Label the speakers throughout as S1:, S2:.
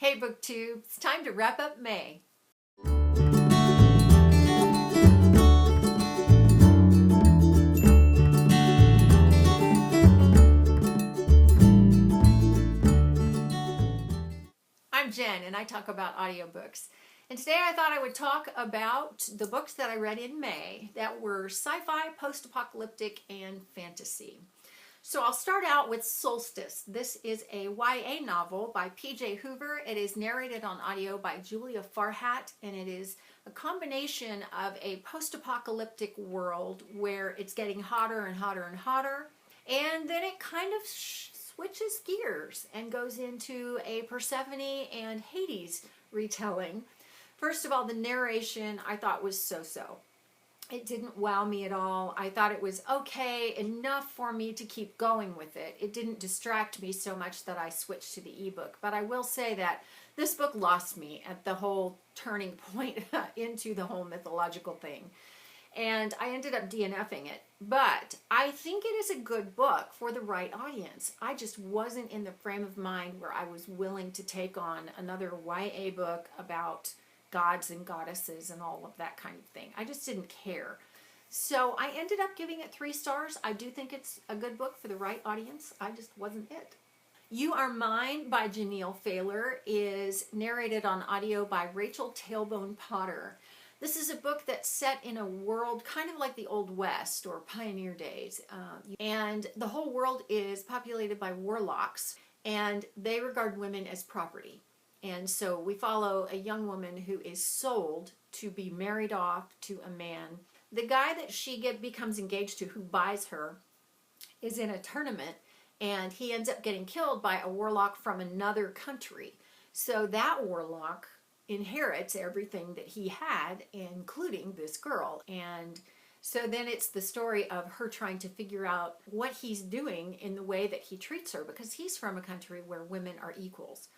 S1: Hey BookTube, it's time to wrap up May. I'm Jen and I talk about audiobooks. And today I thought I would talk about the books that I read in May that were sci-fi, post-apocalyptic, and fantasy. So I'll start out with Solstice. This is a YA novel by P.J. Hoover. It is narrated on audio by Julia Farhat, and it is a combination of a post-apocalyptic world where it's getting hotter and hotter and hotter, and then it kind of switches gears and goes into a Persephone and Hades retelling. First of all, the narration I thought was so-so. It didn't wow me at all. I thought it was okay enough for me to keep going with it. It didn't distract me so much that I switched to the ebook. But I will say that this book lost me at the whole turning point into the whole mythological thing. And I ended up DNFing it. But I think it is a good book for the right audience. I just wasn't in the frame of mind where I was willing to take on another YA book about gods and goddesses and all of that kind of thing. I just didn't care. So I ended up giving it 3 stars. I do think it's a good book for the right audience. I just wasn't it. You Are Mine by Janeal Falor is narrated on audio by Hightail-Potter. This is a book that's set in a world kind of like the Old West or pioneer days. And the whole world is populated by warlocks, and they regard women as property. And so we follow a young woman who is sold to be married off to a man. The guy that she becomes engaged to, who buys her, is in a tournament, and he ends up getting killed by a warlock from another country. So that warlock inherits everything that he had, including this girl. And so then it's the story of her trying to figure out what he's doing in the way that he treats her, because he's from a country where women are equals.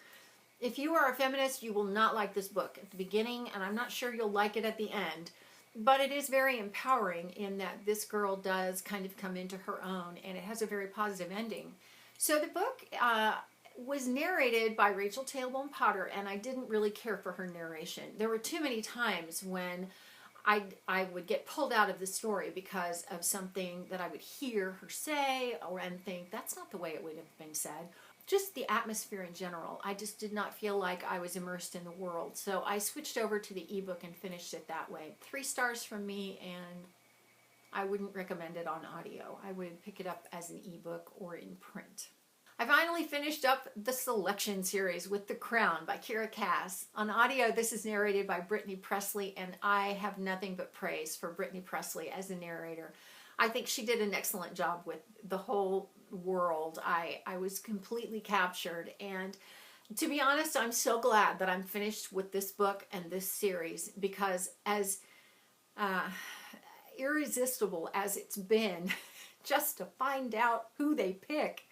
S1: If you are a feminist, you will not like this book at the beginning, and I'm not sure you'll like it at the end. But it is very empowering in that this girl does kind of come into her own, and it has a very positive ending. So the book was narrated by Hightail-Potter, and I didn't really care for her narration. There were too many times when I would get pulled out of the story because of something that I would hear her say and think, that's not the way it would have been said. Just the atmosphere in general. I just did not feel like I was immersed in the world. So I switched over to the ebook and finished it that way. 3 stars from me, and I wouldn't recommend it on audio. I would pick it up as an ebook or in print. I finally finished up the Selection series with The Crown by Keira. On audio, this is narrated by Brittany Presley, and I have nothing but praise for Brittany Presley as a narrator. I think she did an excellent job with the whole world. I was completely captured, and to be honest, I'm so glad that I'm finished with this book and this series, because as irresistible as it's been just to find out who they pick,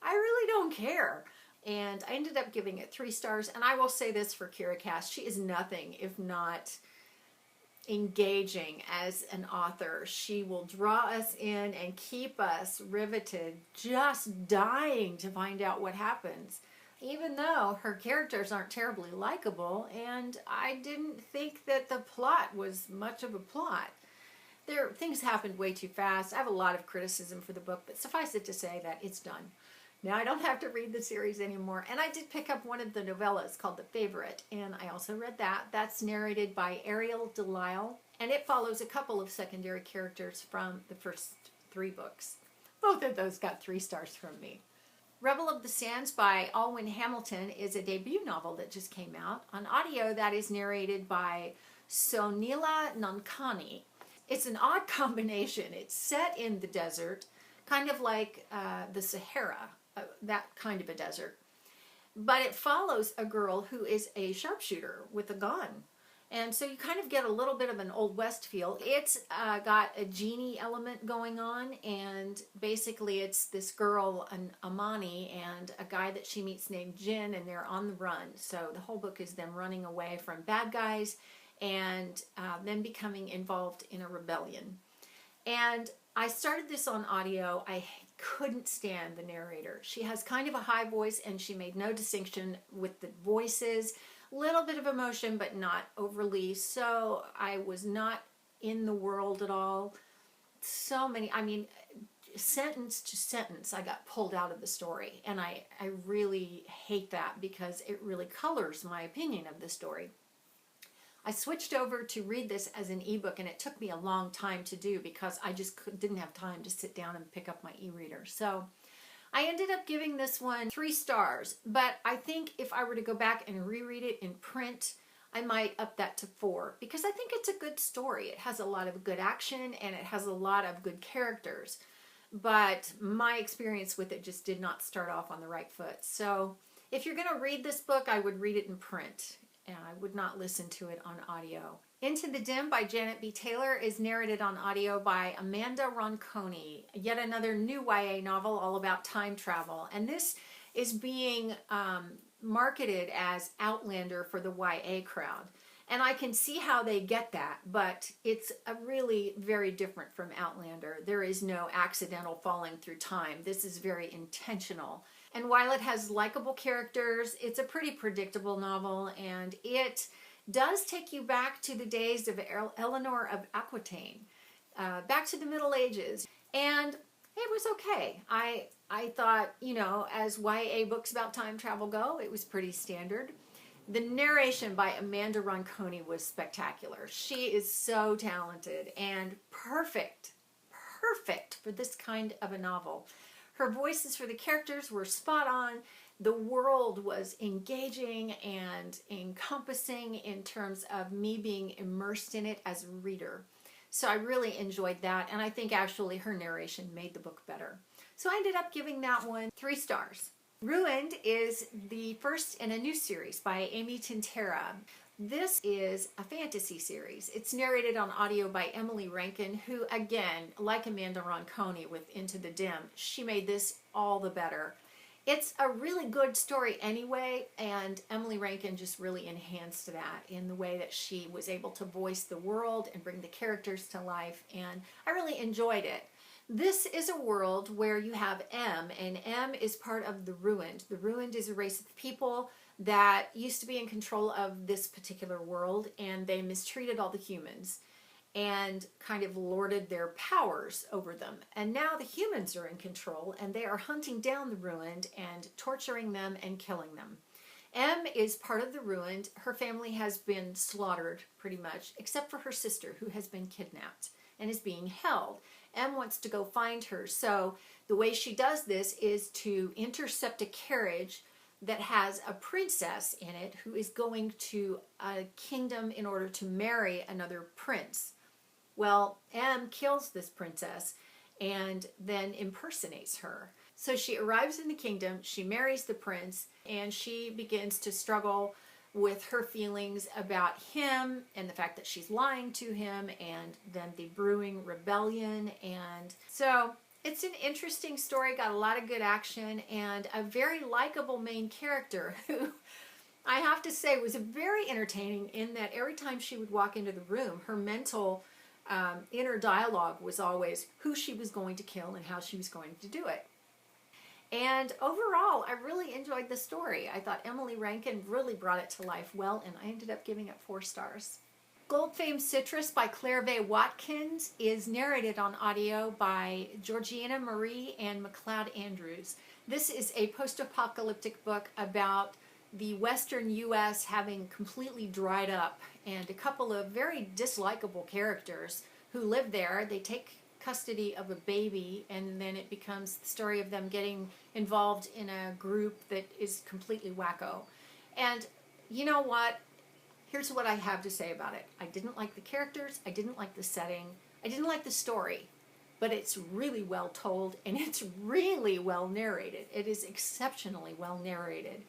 S1: I really don't care. And I ended up giving it 3 stars, and I will say this for Keira. She is nothing if not engaging as an author. She will draw us in and keep us riveted, just dying to find out what happens, even though her characters aren't terribly likable, and I didn't think that the plot was much of a plot. Things happened way too fast. I have a lot of criticism for the book, but suffice it to say that it's done. Now I don't have to read the series anymore, and I did pick up one of the novellas called The Favorite, and I also read that. That's narrated by Ariel, DeLisle, and it follows a couple of secondary characters from the first 3 books. Both of those got 3 stars from me. Rebel of the Sands by Alwyn is a debut novel that just came out. On audio, that is narrated by Soneela Nankani. It's an odd combination. It's set in the desert, kind of like the Sahara, that kind of a desert. But it follows a girl who is a sharpshooter with a gun. And so you kind of get a little bit of an Old West feel. It's got a genie element going on, and basically it's this girl, an Amie, and a guy that she meets named Jin, and they're on the run. So the whole book is them running away from bad guys and them becoming involved in a rebellion. And I started this on audio. I couldn't stand the narrator. She has kind of a high voice, and she made no distinction with the voices. Little bit of emotion, but not overly. So I was not in the world at all. So many, I mean, sentence to sentence, I got pulled out of the story. And I really hate that because it really colors my opinion of the story. I switched over to read this as an ebook, and it took me a long time to do because I just didn't have time to sit down and pick up my e-reader. So I ended up giving this one 3 stars, but I think if I were to go back and reread it in print, I might up that to 4 because I think it's a good story. It has a lot of good action and it has a lot of good characters, but my experience with it just did not start off on the right foot. So if you're going to read this book, I would read it in print, and I would not listen to it on audio. Into the Dim by Janet B. Taylor is narrated on audio by Amanda Ronconi, yet another new YA novel all about time travel. And this is being marketed as Outlander for the YA crowd. And I can see how they get that, but it's a really very different from Outlander. There is no accidental falling through time. This is very intentional. And while it has likable characters, it's a pretty predictable novel, and it does take you back to the days of Eleanor of Aquitaine, back to the Middle Ages, and it was okay. I thought, you know, as YA books about time travel go, it was pretty standard. The narration by Amanda Ronconi was spectacular. She is so talented and perfect for this kind of a novel. Her voices for the characters were spot on. The world was engaging and encompassing in terms of me being immersed in it as a reader. So I really enjoyed that, and I think actually her narration made the book better. So I ended up giving that one 3 stars. Ruined is the first in a new series by Amy Tintera. This is a fantasy series. It's narrated on audio by Emily Rankin, who, again, like Amanda Ronconi with Into the Dim, she made this all the better. It's a really good story anyway, and Emily Rankin just really enhanced that in the way that she was able to voice the world and bring the characters to life, and I really enjoyed it. This is a world where you have M, and M is part of the Ruined. The Ruined is a race of people that used to be in control of this particular world, and they mistreated all the humans and kind of lorded their powers over them. And now the humans are in control, and they are hunting down the Ruined and torturing them and killing them. M is part of the Ruined. Her family has been slaughtered pretty much, except for her sister, who has been kidnapped and is being held. M wants to go find her, so the way she does this is to intercept a carriage that has a princess in it who is going to a kingdom in order to marry another prince. Well, M kills this princess and then impersonates her. So she arrives in the kingdom, she marries the prince, and she begins to struggle with her feelings about him and the fact that she's lying to him, and then the brewing rebellion. And so it's an interesting story, got a lot of good action, and a very likable main character who I have to say was very entertaining in that every time she would walk into the room, her mental inner dialogue was always who she was going to kill and how she was going to do it. And overall, I really enjoyed the story. I thought Emily Rankin really brought it to life well, and I ended up giving it 4 stars. Gold Fame Citrus by Claire Vaye Watkins is narrated on audio by Georgina Marie and McLeod Andrews. This is a post-apocalyptic book about the western U.S. having completely dried up, and a couple of very dislikable characters who live there. They take custody of a baby, and then it becomes the story of them getting involved in a group that is completely wacko. And you know what? Here's what I have to say about it. I didn't like the characters, I didn't like the setting, I didn't like the story, but it's really well told, and it's really well narrated. It is exceptionally well narrated.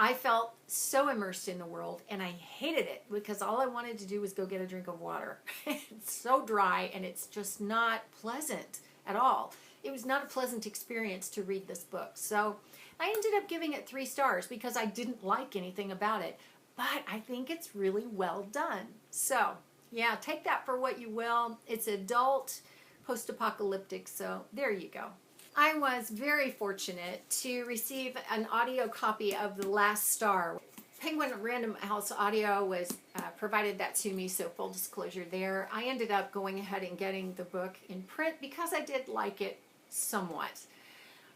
S1: I felt so immersed in the world, and I hated it because all I wanted to do was go get a drink of water. It's so dry, and it's just not pleasant at all. It was not a pleasant experience to read this book. So I ended up giving it 3 stars because I didn't like anything about it, but I think it's really well done. So yeah, take that for what you will. It's adult, post-apocalyptic, so there you go. I was very fortunate to receive an audio copy of The Last Star. Penguin Random House Audio was provided that to me, so full disclosure there. I ended up going ahead and getting the book in print because I did like it somewhat.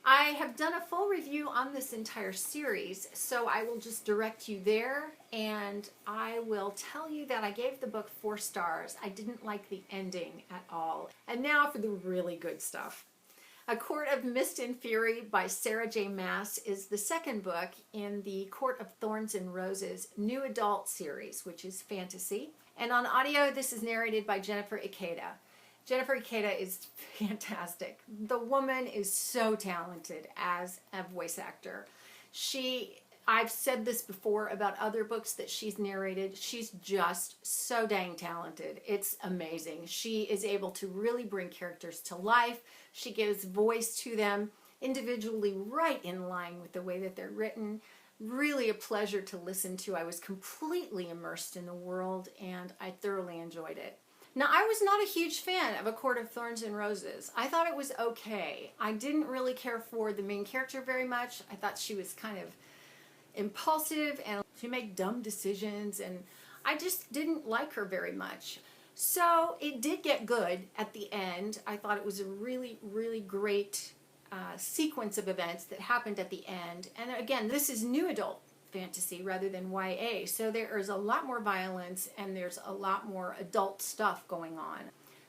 S1: I have done a full review on this entire series, so I will just direct you there, and I will tell you that I gave the book 4 stars. I didn't like the ending at all. And now for the really good stuff. A Court of Mist and Fury by Sarah J. Maas is the second book in the Court of Thorns and Roses new adult series, which is fantasy. And on audio, this is narrated by Jennifer Ikeda. Jennifer Ikeda is fantastic. The woman is so talented as a voice actor. I've said this before about other books that she's narrated. She's just so dang talented. It's amazing. She is able to really bring characters to life. She gives voice to them individually, right in line with the way that they're written. Really a pleasure to listen to. I was completely immersed in the world, and I thoroughly enjoyed it. Now, I was not a huge fan of A Court of Thorns and Roses. I thought it was okay. I didn't really care for the main character very much. I thought she was kind of impulsive and she made dumb decisions, and I just didn't like her very much. So it did get good at the end. I thought it was a really, really great sequence of events that happened at the end. And again, this is new adult fantasy rather than YA, so there is a lot more violence and there's a lot more adult stuff going on.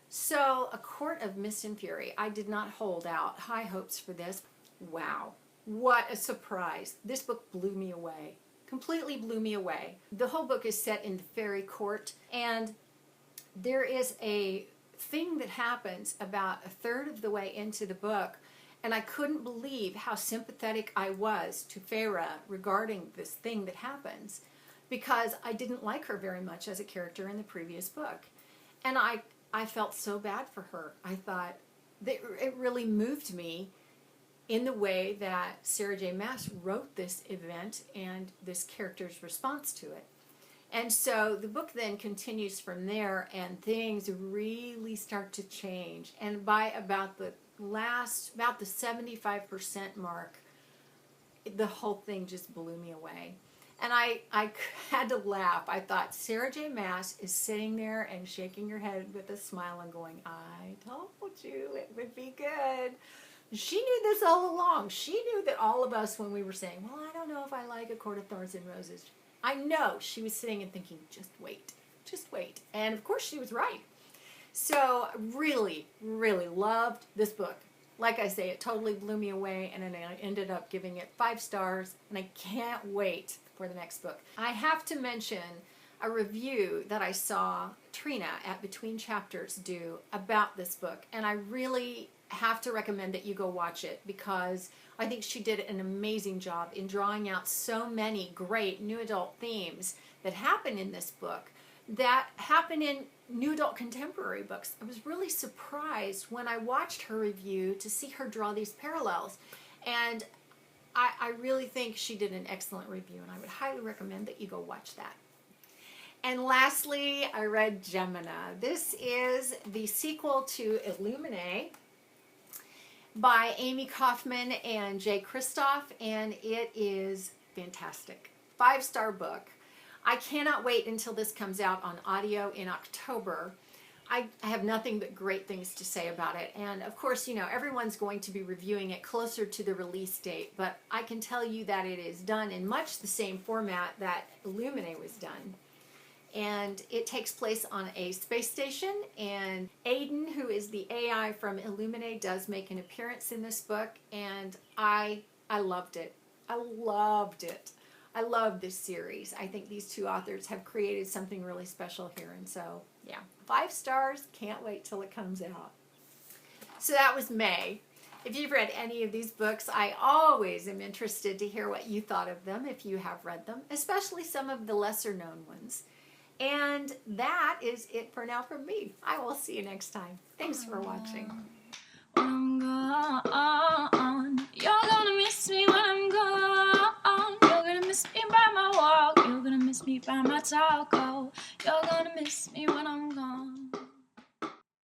S1: So A Court of Mist and Fury, I did not hold out high hopes for this. Wow. What a surprise. This book blew me away. Completely blew me away. The whole book is set in the fairy court, and there is a thing that happens about a third of the way into the book, and I couldn't believe how sympathetic I was to Feyre regarding this thing that happens, because I didn't like her very much as a character in the previous book. And I felt so bad for her. I thought that it really moved me in the way that Sarah J. Maas wrote this event and this character's response to it. And so the book then continues from there, and things really start to change. And by about the 75% mark, the whole thing just blew me away. And I had to laugh. I thought Sarah J. Maas is sitting there and shaking her head with a smile and going, I told you it would be good. She knew this all along. She knew that all of us, when we were saying, well, I don't know if I like A Court of Thorns and Roses, I know she was sitting and thinking, just wait, just wait. And of course she was right. So really, really loved this book. Like I say, it totally blew me away, and then I ended up giving it 5 stars, and I can't wait for the next book. I have to mention a review that I saw Trina at Between Chapters do about this book, and I really have to recommend that you go watch it, because I think she did an amazing job in drawing out so many great new adult themes that happen in this book that happen in new adult contemporary books. I was really surprised when I watched her review to see her draw these parallels, and I really think she did an excellent review, and I would highly recommend that you go watch that. And lastly, I read Gemena. This is the sequel to Illuminae by Amy Kaufman and Kristoff, and it is fantastic. 5-star book. I cannot wait until this comes out on audio in October. I have nothing but great things to say about it. And of course, you know, everyone's going to be reviewing it closer to the release date, but I can tell you that it is done in much the same format that Illuminae was done. And it takes place on a space station, and Aiden, who is the AI from Illuminae, does make an appearance in this book, and I loved it. I loved it. I love this series. I think these two authors have created something really special here, and so, yeah, 5 stars. Can't wait till it comes out. So that was May. If you've read any of these books, I always am interested to hear what you thought of them if you have read them, especially some of the lesser-known ones. And that is it for now from me. I will see you next time. Thanks for watching.
S2: When I'm gone, you're gonna miss me when I'm gone. You're gonna miss me by my walk. You're gonna miss me by my talk. Oh, you're gonna miss me when I'm